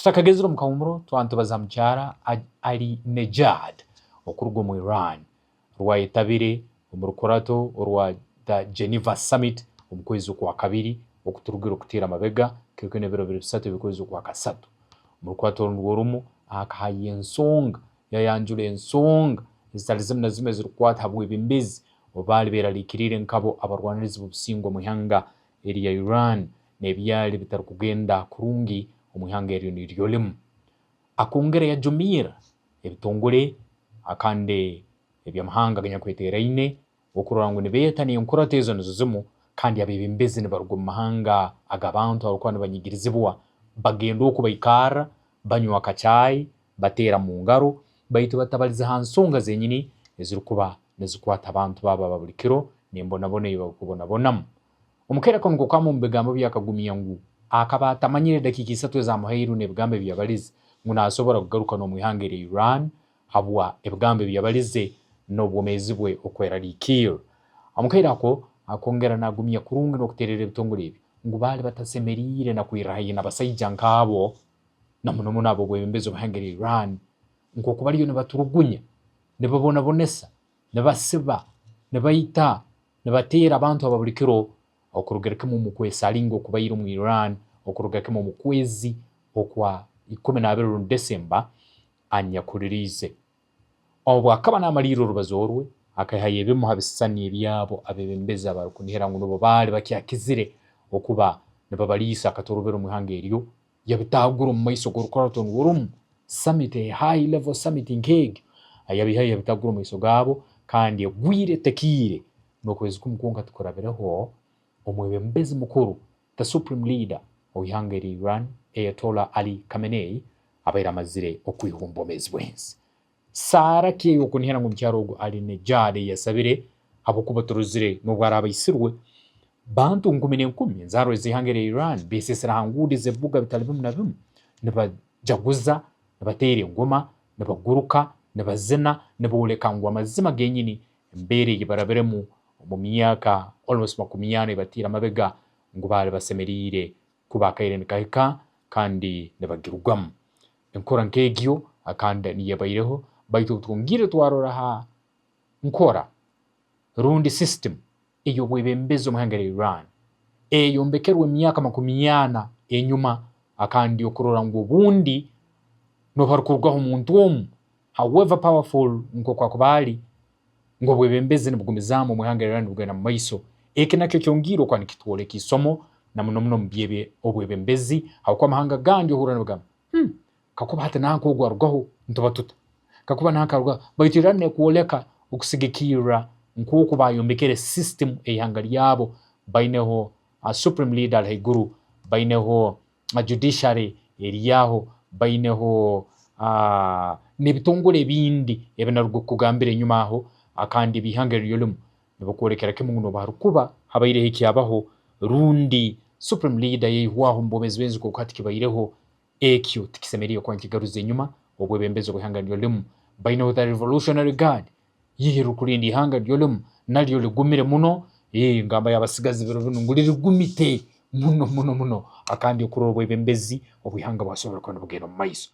tutakagezero mu kawumuro twantubaza mukyara Ali Nejad okuruga mu Iran rwayitabire mu rukurato rwa the Geneva Summit omukwezi kwa kabiri okuturugiro kutira mabega kiriko nebiro 3 bikwezi kwa kasatu mu rukurato rw'orumu akahaye ensonga yayanjule ensonga zitalizimwe na zimwe zirukwata habwe bimbizi obali beralikirire nkabo abarwanirizi b'obusingwa mu ihanga eri ya Iran nebyali bitarukugenda kurungi omwihanga eryo niryolimu akongera ya jumira ebitongole akande ebyamahanga ganyakweteraine okurangwa nibetani enkurate ezo nizimu kandi abebimbezi nibaruga mu mahanga agabantu abakwani banyigirizibwa bagenda okubaikara banywa akacai batera mu ngaro baitu batabaliza hansonga zenyini ezirukuba nezikwata abantu baba babulikiro nembonabona ibakubonabonamo omukera kongo kwa mu bigambo byakagumya ngu akabata manyire dakika 3 za muhairu nebigambo byabalize nguna asobora kugaruka no mwihangere Iran habwa ebigambo byabalize no bwomezibwe okweralikiro omukera ko akongera nagumya kurungi no kuterera bitongole ibi ngu bali batasemerire na kwirahiye nabasaija nkabo namuno nabo bwembezo bahangere Iran ngo kubaliyo ne baturugunya ne babona bonesa ne basiba ne bayita ne batera abantu ababulikiro okurugereke mu mukwesalingo kubayiro mu Iran okurugereke mu mukwezi okwa 12 December anya kuririze obwa akaba namaliro rubazorwe akahaye bimu habisani byabo abebembeza abarukunihera ngo no bali bakyakizire okuba ne babalisa akatorobero mu hangeryo yabitaguru mu maiso gorukaraton wurum summit high level summit ngege ayabihaye yabitaguru mu maiso gabo kandi gwire tekire no kwezi kumukonga tukoraberaho omwebembezi mukuru the supreme leader oyangeri Iran Ayatollah Ali Khamenei abaira mazire okwihumbomezi bwenzi sara kiyo kunihera ngo mcyarogo Ali Nejad yasabire abokuba turuzire no bwarabayisirwe bantu 10 nzaro zihangere Iran besesera hangudi zevuga bitalibimu na bimu nebajaguza nebatere ngoma nebaguruka nebazina nebuleka ngo amazima genyini mbere yibarabiremu mu myaka almost 80 batira mabega ngo bale basemerire kubakaire kahika kandi nebagirugam enkora nkegyo akanda niyabayireho baitu tungire twarora ha nkora rundi system iyo bwebembezo muhangere Iran eyo mbekerwe myaka 80 enyuma akandi okurora ngo bundi no barukurwaho umuntu however powerful nko kwa kubali ngo bwebembeze nibugumizamu muhangere Iran bugana maiso eke nakyo cyongiro kwani kitwole kisomo na muno mbyebe obwebembezi hakwa mahanga gandi ohura nabugama kakuba hata nako gwarwaho ntobatuta kakuba naka baitirane kuoleka okusigikira nkuko bayombekere system eyangali yabo baineho a supreme leader haiguru baineho a judiciary eriyaho baineho nebitongole bindi ebenarugo kugambire nyuma aho akandi bihangere yolumu nibakorekera ke mungu no barukuba habaire hiki abaho rundi supreme leader yehwaho mbomezi benzi ko kati kibaireho ekyo tikisemeriye kwa nkigaruze nyuma obwebembezo bihangere yolumu baineho the revolutionary guard yihiru kurindi ihangere yolumu nalyo ligumire muno ngamba yabasigazi biro nguliri gumite muno akandi okurobwe bembezi obwihanga bwasobora kwanda bugero maiso